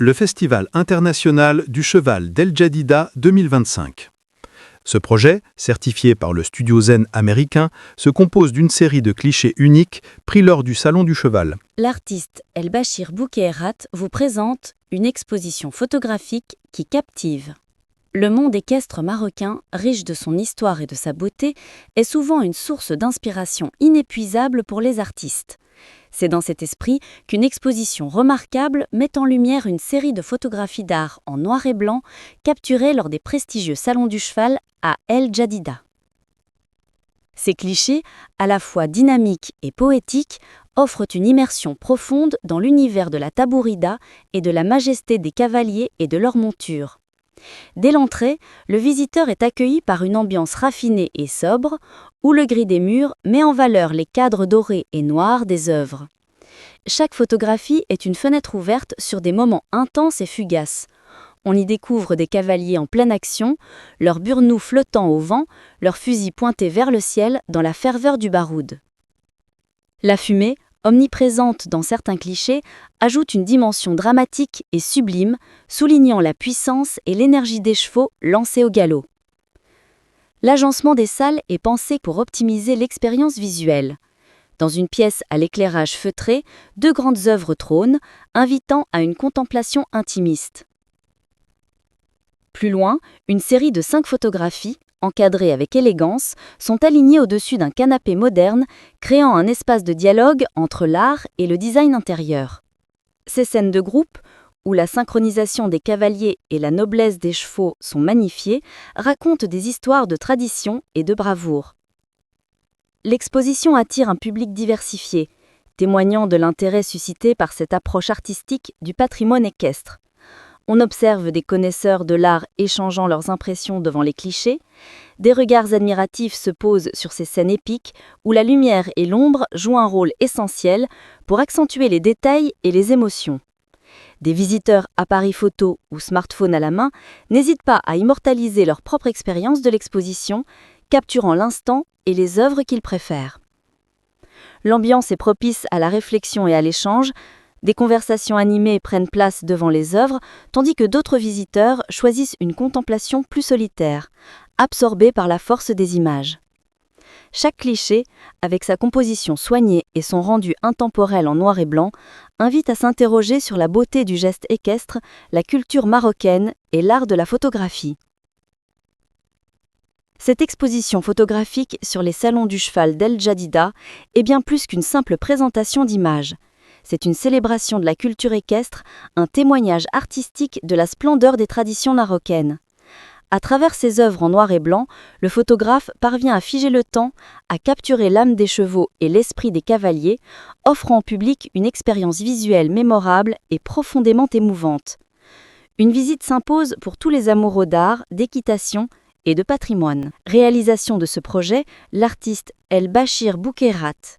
le Festival international du cheval d'El Jadida 2025. Ce projet, certifié par le Studio Zen américain, se compose d'une série de clichés uniques pris lors du Salon du Cheval. L'artiste El Bachir Boukeirat vous présente une exposition photographique qui captive. Le monde équestre marocain, riche de son histoire et de sa beauté, est souvent une source d'inspiration inépuisable pour les artistes. C'est dans cet esprit qu'une exposition remarquable met en lumière une série de photographies d'art en noir et blanc capturées lors des prestigieux Salons du Cheval à El Jadida. Ces clichés, à la fois dynamiques et poétiques, offrent une immersion profonde dans l'univers de la tabourida et de la majesté des cavaliers et de leurs montures. Dès l'entrée, le visiteur est accueilli par une ambiance raffinée et sobre, où le gris des murs met en valeur les cadres dorés et noirs des œuvres. Chaque photographie est une fenêtre ouverte sur des moments intenses et fugaces. On y découvre des cavaliers en pleine action, leurs burnous flottant au vent, leurs fusils pointés vers le ciel dans la ferveur du baroud. La fumée, omniprésente dans certains clichés, ajoute une dimension dramatique et sublime, soulignant la puissance et l'énergie des chevaux lancés au galop. L'agencement des salles est pensé pour optimiser l'expérience visuelle. Dans une pièce à l'éclairage feutré, deux grandes œuvres trônent, invitant à une contemplation intimiste. Plus loin, une série de 5 photographies, encadrées avec élégance, sont alignées au-dessus d'un canapé moderne, créant un espace de dialogue entre l'art et le design intérieur. Ces scènes de groupe, où la synchronisation des cavaliers et la noblesse des chevaux sont magnifiées, racontent des histoires de tradition et de bravoure. L'exposition attire un public diversifié, témoignant de l'intérêt suscité par cette approche artistique du patrimoine équestre. On observe des connaisseurs de l'art échangeant leurs impressions devant les clichés, des regards admiratifs se posent sur ces scènes épiques où la lumière et l'ombre jouent un rôle essentiel pour accentuer les détails et les émotions. Des visiteurs appareils photo ou smartphone à la main n'hésitent pas à immortaliser leur propre expérience de l'exposition, capturant l'instant et les œuvres qu'ils préfèrent. L'ambiance est propice à la réflexion et à l'échange. Des conversations animées prennent place devant les œuvres, tandis que d'autres visiteurs choisissent une contemplation plus solitaire, absorbée par la force des images. Chaque cliché, avec sa composition soignée et son rendu intemporel en noir et blanc, invite à s'interroger sur la beauté du geste équestre, la culture marocaine et l'art de la photographie. Cette exposition photographique sur les salons du cheval d'El Jadida est bien plus qu'une simple présentation d'images. C'est une célébration de la culture équestre, un témoignage artistique de la splendeur des traditions marocaines. À travers ses œuvres en noir et blanc, le photographe parvient à figer le temps, à capturer l'âme des chevaux et l'esprit des cavaliers, offrant au public une expérience visuelle mémorable et profondément émouvante. Une visite s'impose pour tous les amoureux d'art, d'équitation et de patrimoine. Réalisation de ce projet, l'artiste El Bachir Boukeirat.